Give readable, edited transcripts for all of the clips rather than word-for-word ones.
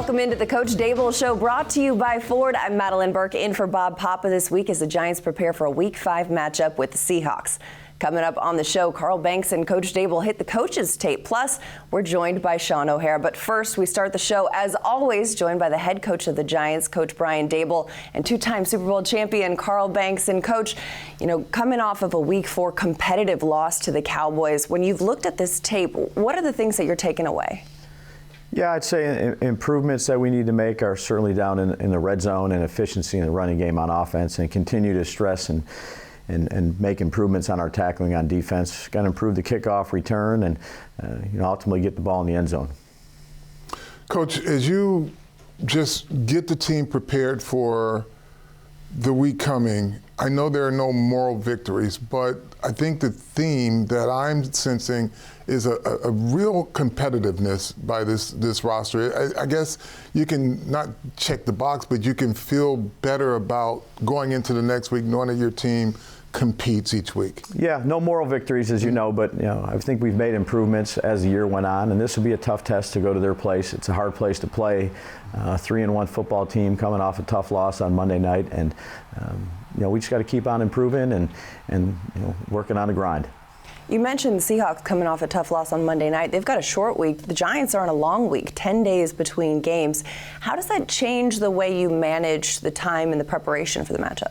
Welcome into the Coach Daboll Show, brought to you by Ford. I'm Madelyn Burke, in for Bob Papa this week as the Giants prepare for a Week 5 matchup with the Seahawks. Coming up on the show, Carl Banks and Coach Daboll hit the coaches tape. Plus, we're joined by Sean O'Hara. But first, we start the show, as always, joined by the head coach of the Giants, Coach Brian Daboll, and two-time Super Bowl champion Carl Banks. And Coach, coming off of a Week 4 competitive loss to the Cowboys, when you've looked at this tape, what are the things that you're taking away? Yeah, I'd say improvements that we need to make are certainly down in the red zone and efficiency in the running game on offense, and continue to stress and make improvements on our tackling on defense. Got to improve the kickoff return and ultimately get the ball in the end zone. Coach, as you just get the team prepared for the week coming, I know there are no moral victories, but I think the theme that I'm sensing is a real competitiveness by this roster. I guess you can not check the box, but you can feel better about going into the next week knowing that your team competes each week. Yeah, no moral victories, as you know, but I think we've made improvements as the year went on, and this will be a tough test to go to their place. It's a hard place to play. 3-1 football team coming off a tough loss on Monday night, and we just got to keep on improving and working on the grind. You mentioned the Seahawks coming off a tough loss on Monday night. They've got a short week. The Giants are on a long week, 10 days between games. How does that change the way you manage the time and the preparation for the matchup?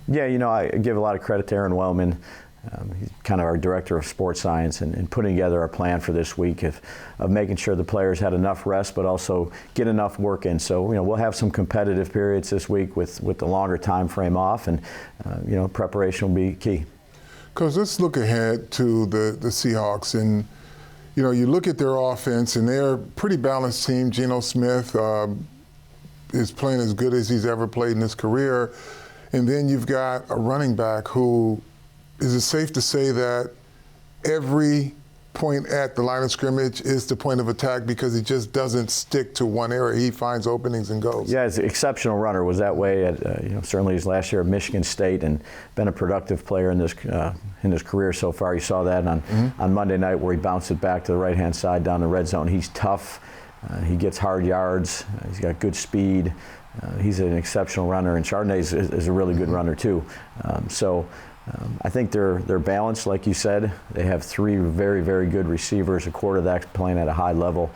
Yeah, I give a lot of credit to Aaron Wellman. He's kind of our director of sports science, and putting together our plan for this week of making sure the players had enough rest, but also get enough work in. So, we'll have some competitive periods this week with the longer time frame off, and, preparation will be key. Coach, let's look ahead to the Seahawks. And, you look at their offense, and they're a pretty balanced team. Geno Smith is playing as good as he's ever played in his career. And then you've got a running back who, is it safe to say that every point at the line of scrimmage is the point of attack because he just doesn't stick to one area? He finds openings and goes. Yeah, he's an exceptional runner. Was that way at certainly his last year at Michigan State, and been a productive player in his career so far. You saw that on Monday night where he bounced it back to the right-hand side down the red zone. He's tough. He gets hard yards. He's got good speed. He's an exceptional runner, and Chardonnay is a really good runner too. I think they're balanced, like you said. They have three very, very good receivers, a quarterback playing at a high level,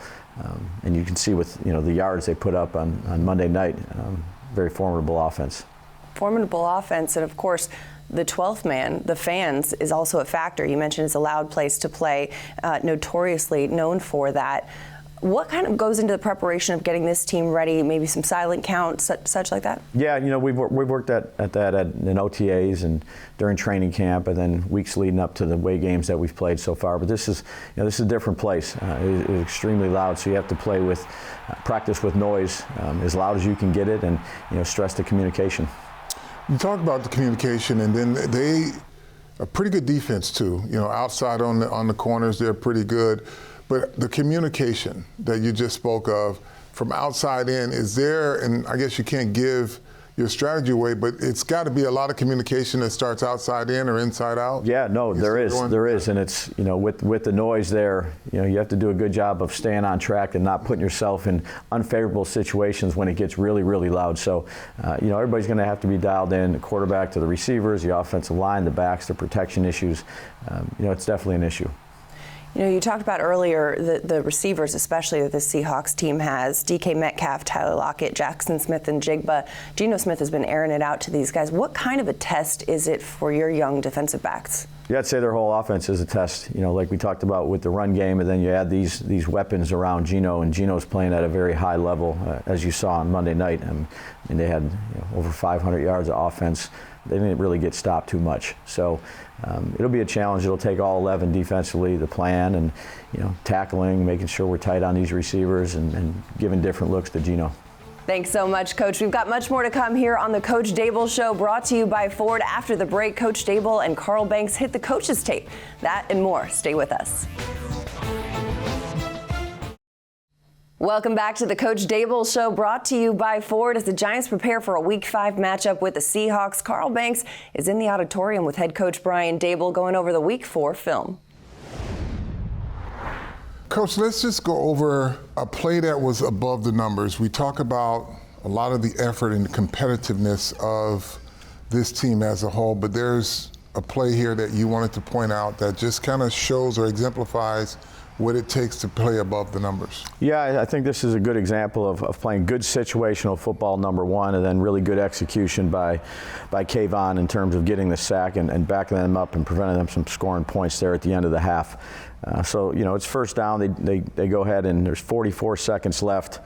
and you can see with the yards they put up on Monday night, very formidable offense. Formidable offense, and of course, the 12th man, the fans, is also a factor. You mentioned it's a loud place to play, notoriously known for that. What kind of goes into the preparation of getting this team ready, maybe some silent count, such like that? Yeah, we've worked at that in OTAs and during training camp, and then weeks leading up to the away games that we've played so far. But this is a different place. It is extremely loud, so you have to practice with noise as loud as you can get it, and stress the communication. You talk about the communication, and then they a pretty good defense too. Outside on the corners, they're pretty good. But the communication that you just spoke of from outside in, is there, and I guess you can't give your strategy away, but it's got to be a lot of communication that starts outside in or inside out? Yeah, no, there is, and it's, with the noise there, you have to do a good job of staying on track and not putting yourself in unfavorable situations when it gets really, really loud. So, everybody's going to have to be dialed in, the quarterback to the receivers, the offensive line, the backs, the protection issues. It's definitely an issue. You talked about earlier the receivers, especially that the Seahawks team has. DK Metcalf, Tyler Lockett, Jackson Smith, and Jigba. Geno Smith has been airing it out to these guys. What kind of a test is it for your young defensive backs? Yeah, I'd say their whole offense is a test. Like we talked about with the run game, and then you add these weapons around Geno, and Geno's playing at a very high level, as you saw on Monday night. And they had over 500 yards of offense. They didn't really get stopped too much. So it'll be a challenge. It'll take all 11 defensively, the plan, and tackling, making sure we're tight on these receivers, and giving different looks to Geno. Thanks so much, Coach. We've got much more to come here on the Coach Daboll Show, brought to you by Ford. After the break, Coach Daboll and Carl Banks hit the coaches tape. That and more. Stay with us. Welcome back to the Coach Daboll Show, brought to you by Ford. As the Giants prepare for a Week 5 matchup with the Seahawks, Carl Banks is in the auditorium with head coach Brian Daboll going over the Week 4 film. Coach, let's just go over a play that was above the numbers. We talk about a lot of the effort and the competitiveness of this team as a whole, but there's a play here that you wanted to point out that just kind of shows or exemplifies what it takes to play above the numbers. Yeah, I think this is a good example of playing good situational football, number one, and then really good execution by Kayvon in terms of getting the sack and backing them up and preventing them from scoring points there at the end of the half. So, you know, it's first down. They go ahead, and there's 44 seconds left.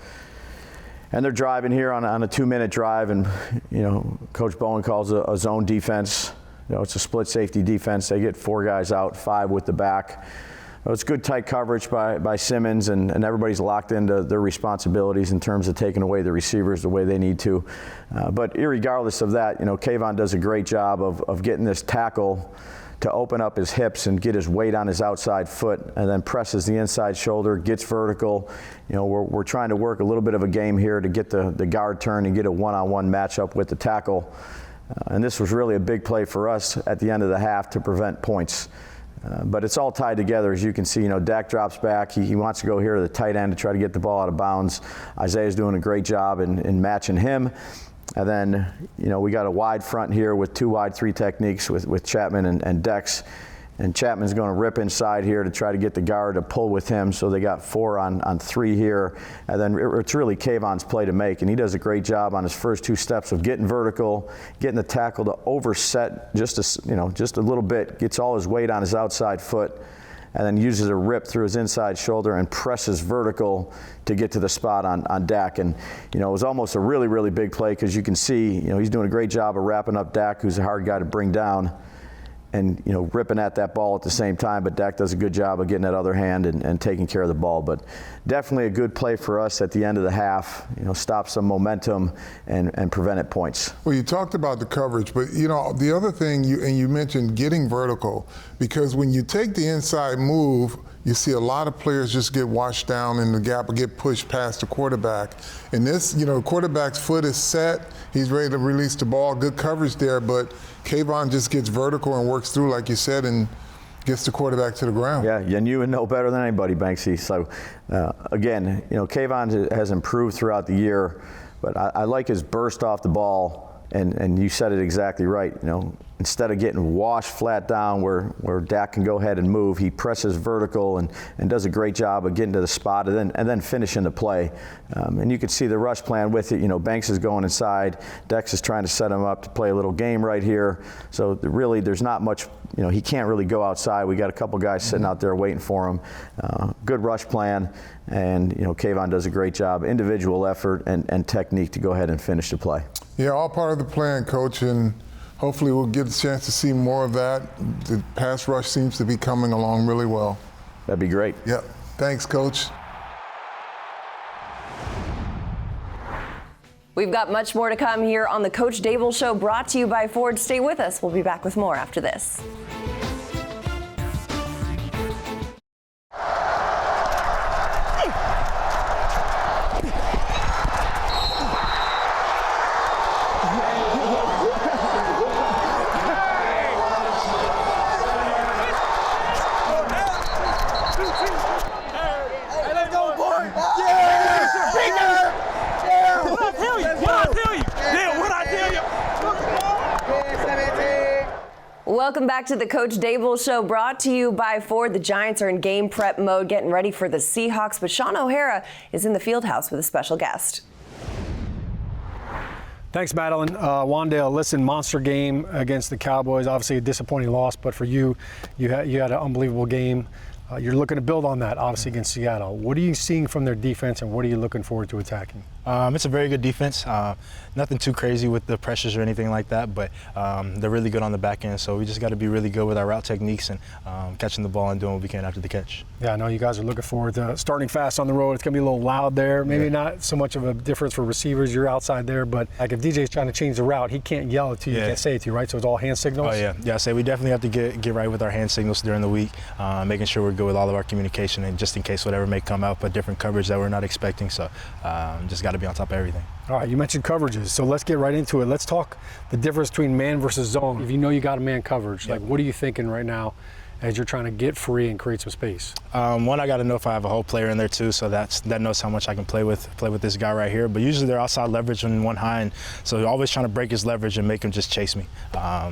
And they're driving here on a 2-minute drive, and, you know, Coach Bowen calls a zone defense. You know, it's a split safety defense. They get 4 guys out, 5 with the back. It's good tight coverage by Simmons, and everybody's locked into their responsibilities in terms of taking away the receivers the way they need to. But irregardless of that, you know, Kayvon does a great job of getting this tackle to open up his hips and get his weight on his outside foot, and then presses the inside shoulder, gets vertical. You know, we're trying to work a little bit of a game here to get the guard turn and get a one-on-one matchup with the tackle. And this was really a big play for us at the end of the half to prevent points. But it's all tied together, as you can see. You know, Dak drops back. He wants to go here to the tight end to try to get the ball out of bounds. Isaiah's doing a great job in matching him. And then, you know, we got a wide front here with 2 wide 3 techniques with Chapman and Dex. And Chapman's going to rip inside here to try to get the guard to pull with him. So they got 4 on 3 here. And then it's really Kayvon's play to make. And he does a great job on his first 2 steps of getting vertical, getting the tackle to overset just a little bit, gets all his weight on his outside foot, and then uses a rip through his inside shoulder and presses vertical to get to the spot on Dak. And, you know, it was almost a really, really big play, because you can see, you know, he's doing a great job of wrapping up Dak, who's a hard guy to bring down, and, you know, ripping at that ball at the same time. But Dak does a good job of getting that other hand and taking care of the ball. But definitely a good play for us at the end of the half. You know, stop some momentum and prevented points. Well, you talked about the coverage, but, you know, the other thing, you mentioned getting vertical, because when you take the inside move, you see a lot of players just get washed down in the gap or get pushed past the quarterback. And this, you know, the quarterback's foot is set. He's ready to release the ball. Good coverage there, but Kayvon just gets vertical and works through, like you said, and gets the quarterback to the ground. Yeah, and you would know better than anybody, Banksy. So, again, you know, Kayvon has improved throughout the year, but I like his burst off the ball. And you said it exactly right. You know, instead of getting washed flat down where Dak can go ahead and move, he presses vertical and does a great job of getting to the spot and then finishing the play. And you can see the rush plan with it. You know, Banks is going inside. Dex is trying to set him up to play a little game right here. So really, there's not much. You know, he can't really go outside. We got a couple guys sitting out there waiting for him. Good rush plan. And, you know, Kayvon does a great job, individual effort and technique to go ahead and finish the play. Yeah, all part of the plan, Coach, and hopefully we'll get a chance to see more of that. The pass rush seems to be coming along really well. That'd be great. Yep. Thanks, Coach. We've got much more to come here on the Coach Daboll Show, brought to you by Ford. Stay with us. We'll be back with more after this. Welcome back to the Coach Daboll Show, brought to you by Ford. The Giants are in game prep mode, getting ready for the Seahawks, but Sean O'Hara is in the field house with a special guest. Thanks, Madelyn. Wandale, listen, monster game against the Cowboys. Obviously a disappointing loss, but for you had an unbelievable game. You're looking to build on that, obviously, against Seattle. What are you seeing from their defense, and what are you looking forward to attacking? It's a very good defense. Nothing too crazy with the pressures or anything like that, but they're really good on the back end, so we just got to be really good with our route techniques and catching the ball and doing what we can after the catch. Yeah, I know you guys are looking forward to starting fast on the road. It's going to be a little loud there. Maybe not so much of a difference for receivers. You're outside there, but like if DJ's trying to change the route, he can't yell it to you. You can't say it to you, right? So it's all hand signals? Oh, yeah. Yeah, I say we definitely have to get right with our hand signals during the week, making sure we're good with all of our communication, and just in case whatever may come out, but different coverage that we're not expecting. So just got to be on top of everything. All right, you mentioned coverages, so let's get right into it. Let's talk the difference between man versus zone. If you know you got a man coverage, like what are you thinking right now as you're trying to get free and create some space? One, I got to know if I have a whole player in there too, so that knows how much I can play with this guy right here. But usually they're outside leverage and one high, and so always trying to break his leverage and make him just chase me.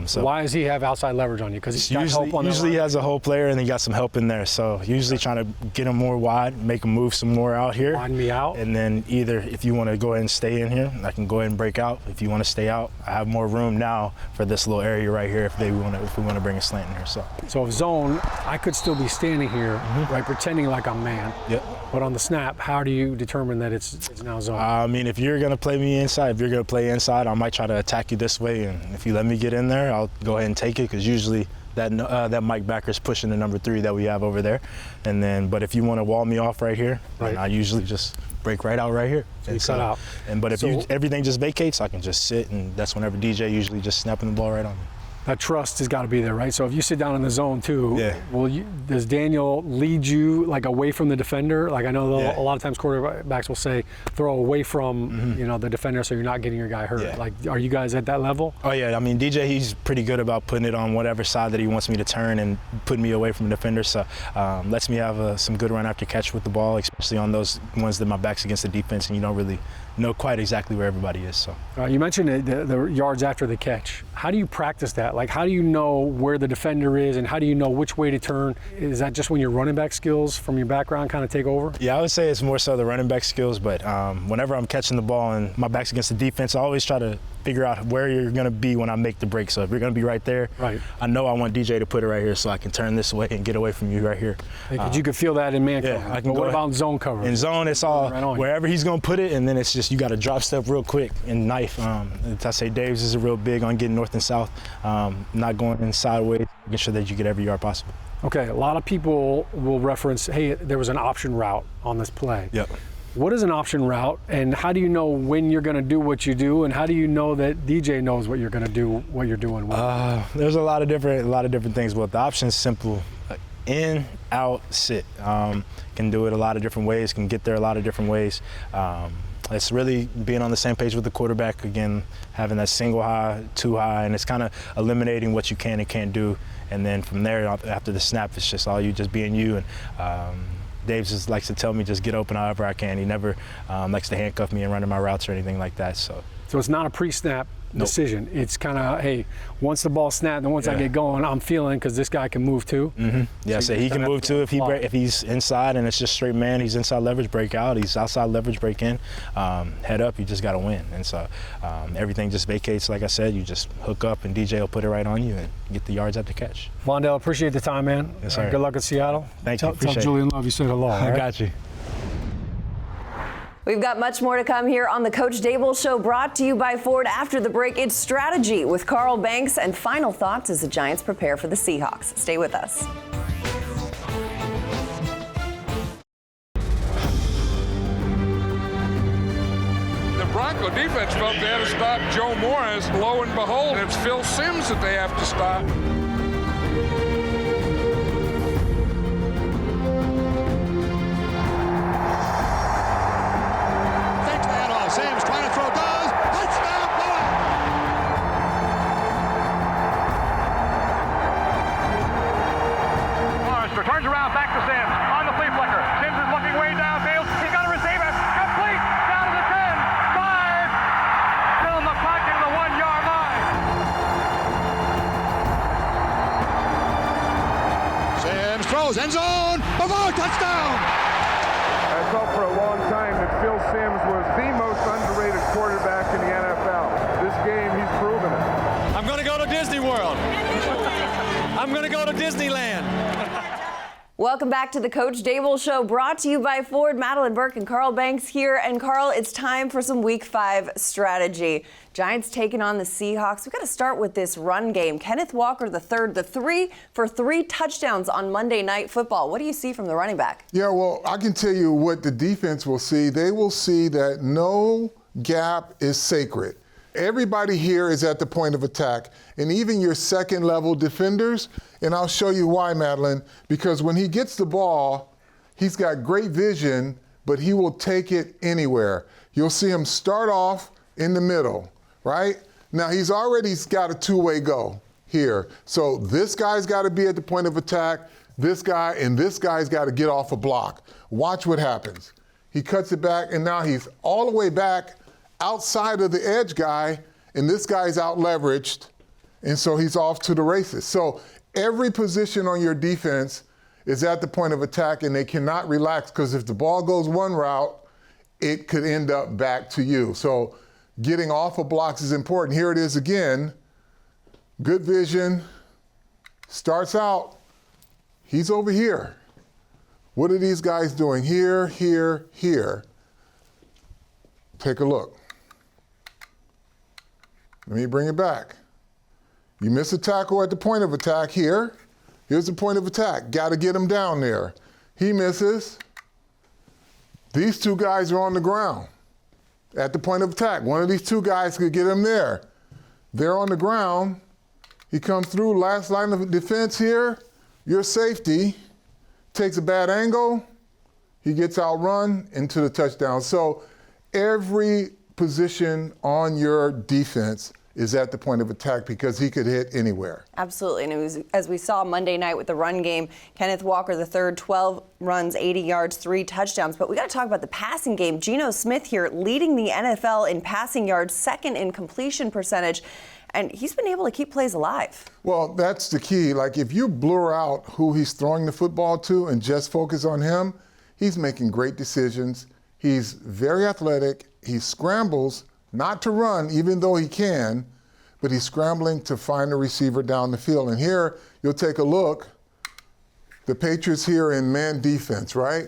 So why does he have outside leverage on you? Because he's got help on usually he line? has a whole player and he got some help in there. So usually trying to get him more wide, make him move some more out here. Line me out. And then either if you want to go ahead and stay in here, I can go ahead and break out. If you want to stay out, I have more room now for this little area right here if we want to bring a slant in here. So if zone, I could still be standing here, right, pretending like I'm man. Yep. But on the snap, how do you determine that it's now zone? I mean, if you're going to play me inside, if you're going to play inside, I might try to attack you this way. And if you let me get in there, I'll go ahead and take it, because usually that Mike Backer's pushing the number 3 that we have over there. And then, but if you want to wall me off right here, right, I usually just break right out right here. So you cut out. But if everything just vacates, I can just sit, and that's whenever DJ usually just snapping the ball right on me. That trust has got to be there, right? So if you sit down in the zone too, yeah, does Daniel lead you like away from the defender? Like I know a lot of times quarterbacks will say throw away from the defender so you're not getting your guy hurt. Yeah. Like, are you guys at that level? Oh yeah, I mean DJ, he's pretty good about putting it on whatever side that he wants me to turn and putting me away from the defender. So lets me have some good run after catch with the ball, especially on those ones that my back's against the defense and you don't really know quite exactly where everybody is. So you mentioned the yards after the catch. How do you practice that? Like, how do you know where the defender is, and how do you know which way to turn? Is that just when your running back skills from your background kind of take over? Yeah, I would say it's more so the running back skills, but whenever I'm catching the ball and my back's against the defense, I always try to figure out where you're going to be when I make the break. So if you're going to be right there, right, I know I want DJ to put it right here so I can turn this way and get away from you right here. You could feel that in man coverage. I can. But what about zone coverage? In zone, it's all wherever he's going to put it, and then it's just you got to drop step real quick and knife. I say Dave's is real big on getting north and south, not going in sideways, making sure that you get every yard possible. Okay, a lot of people will reference, hey, there was an option route on this play. Yep. What is an option route, and how do you know when you're going to do what you do, and how do you know that DJ knows what you're going to do, what you're doing? There's a lot of different things. But the option is simple: in, out, sit. Can do it a lot of different ways. Can get there a lot of different ways. It's really being on the same page with the quarterback. Again, having that single high, two high, and it's kind of eliminating what you can and can't do. And then from there, after the snap, it's just all you, just being you. And Dave just likes to tell me just get open however I can. He never likes to handcuff me and run in my routes or anything like that. So it's not a pre-snap decision. It's kind of, hey, once the ball snapped and once I get going, I'm feeling because this guy can move too. Mm-hmm. Yeah, so he can move too if he's inside and it's just straight man. He's inside leverage break out. He's outside leverage break in. Head up, you just got to win. And so everything just vacates. Like I said, you just hook up and DJ will put it right on you and get the yards after catch. Wandale, appreciate the time, man. Yes, sir. Good luck at Seattle. Thank you. Tell Julian Love you said hello. I got you. We've got much more to come here on the Coach Daboll Show, brought to you by Ford. After the break, it's strategy with Carl Banks and final thoughts as the Giants prepare for the Seahawks. Stay with us. The Bronco defense felt they had to stop Joe Morris. Lo and behold, it's Phil Simms that they have to stop. Simms trying to throw, does. Touchdown, boy! Morris turns around, back to Simms. On the flea flicker. Simms is looking way downfield. He's got to receive it. Complete. Down to the 10. 5. Still in the pocket of the 1-yard line. Simms throws. End zone. Bavard, touchdown! I felt for a long time that Phil Simms was the most underrated quarterback in the NFL. This game, he's proven it. I'm going to go to Disney World. I'm going to go to Disneyland. Welcome back to the Coach Daboll Show, brought to you by Ford. Madelyn, Burke, and Carl Banks here. And Carl, it's time for some Week 5 strategy. Giants taking on the Seahawks. We've got to start with this run game. Kenneth Walker III, the 3 for 3 touchdowns on Monday Night Football. What do you see from the running back? Yeah, well, I can tell you what the defense will see. They will see that no gap is sacred. Everybody here is at the point of attack, and even your second-level defenders. And I'll show you why, Madelyn, because when he gets the ball, he's got great vision, but he will take it anywhere. You'll see him start off in the middle, right? Now, he's already got a two-way go. here. So this guy's got to be at the point of attack. This guy and this guy's got to get off a block. Watch what happens. He cuts it back, and now he's all the way back outside of the edge guy, and this guy's out leveraged, and so he's off to the races. So every position on your defense is at the point of attack, and they cannot relax, because if the ball goes one route, it could end up back to you. So getting off of blocks is important. Here it is again. Good vision. Starts out. He's over here. What are these guys doing? Here, here, here. Take a look. Let me bring it back. You miss a tackle at the point of attack here. Here's the point of attack. Got to get him down there. He misses. These two guys are on the ground at the point of attack. One of these two guys could get him there. They're on the ground. He comes through, last line of defense here. Your safety takes a bad angle. He gets outrun into the touchdown. So every position on your defense is at the point of attack, because he could hit anywhere. Absolutely, and it was, as we saw Monday night with the run game, Kenneth Walker III, 12 runs, 80 yards, 3 touchdowns. But we got to talk about the passing game. Geno Smith here leading the NFL in passing yards, second in completion percentage, and he's been able to keep plays alive. Well, that's the key. Like, if you blur out who he's throwing the football to and just focus on him, he's making great decisions. He's very athletic. He scrambles, not to run, even though he can, but he's scrambling to find a receiver down the field. And here, you'll take a look. The Patriots here in man defense, right?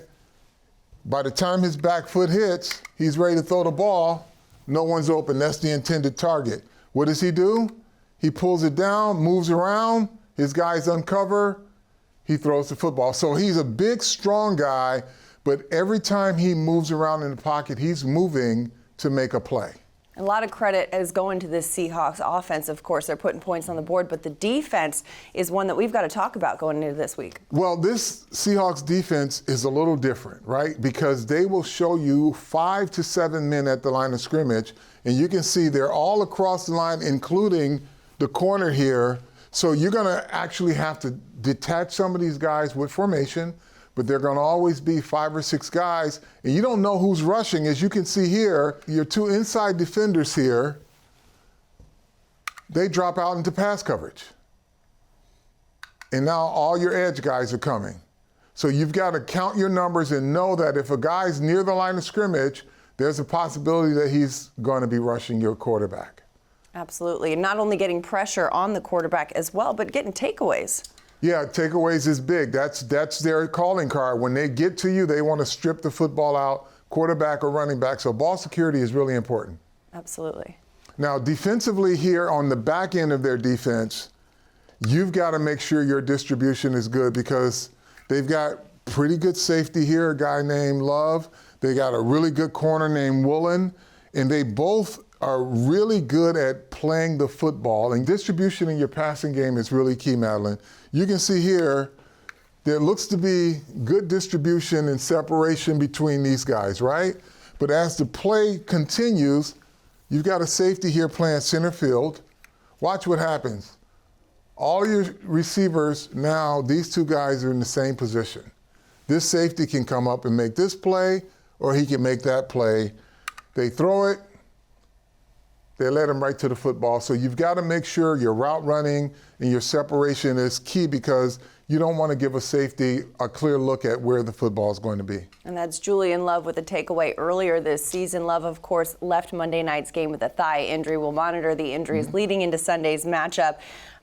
By the time his back foot hits, he's ready to throw the ball. No one's open. That's the intended target. What does he do? He pulls it down, moves around. His guys uncover. He throws the football. So he's a big, strong guy, but every time he moves around in the pocket, he's moving to make a play. A lot of credit is going to this Seahawks offense. Of course, they're putting points on the board, but the defense is one that we've got to talk about going into this week. Well, this Seahawks defense is a little different, right? Because they will show you 5 to 7 men at the line of scrimmage, and you can see they're all across the line, including the corner here. So you're going to actually have to detach some of these guys with formation, but they're going to always be 5 or 6 guys, and you don't know who's rushing. As you can see here, your 2 inside defenders here, they drop out into pass coverage. And now all your edge guys are coming. So you've got to count your numbers and know that if a guy's near the line of scrimmage, there's a possibility that he's going to be rushing your quarterback. Absolutely, and not only getting pressure on the quarterback as well, but getting takeaways. Yeah, takeaways is big. That's their calling card. When they get to you, they want to strip the football out, quarterback or running back. So ball security is really important. Absolutely. Now, defensively here on the back end of their defense, you've got to make sure your distribution is good, because they've got pretty good safety here, a guy named Love. They got a really good corner named Woolen, and they both are really good at playing the football. And distribution in your passing game is really key, Madelyn. You can see here, there looks to be good distribution and separation between these guys, right? But as the play continues, you've got a safety here playing center field. Watch what happens. All your receivers now, these 2 guys are in the same position. This safety can come up and make this play, or he can make that play. They throw it, they led him right to the football. So you've got to make sure your route running and your separation is key, because you don't want to give a safety a clear look at where the football is going to be. And that's Julian Love with a takeaway earlier this season. Love, of course, left Monday night's game with a thigh injury. We'll monitor the injuries leading into Sunday's matchup.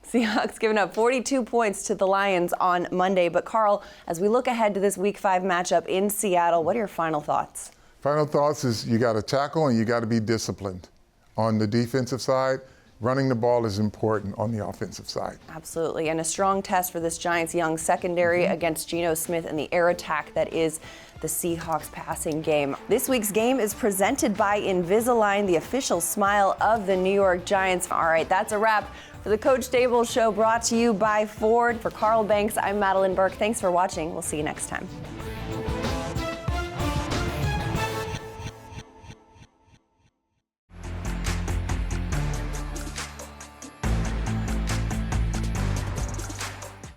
Seahawks giving up 42 points to the Lions on Monday. But, Carl, as we look ahead to this Week 5 matchup in Seattle, what are your final thoughts? Final thoughts is you got to tackle and you got to be disciplined. On the defensive side, running the ball is important on the offensive side. Absolutely, and a strong test for this Giants young secondary against Geno Smith and the air attack that is the Seahawks passing game. This week's game is presented by Invisalign, the official smile of the New York Giants. All right, that's a wrap for the Coach Daboll Show, brought to you by Ford. For Carl Banks, I'm Madelyn Burke. Thanks for watching. We'll see you next time.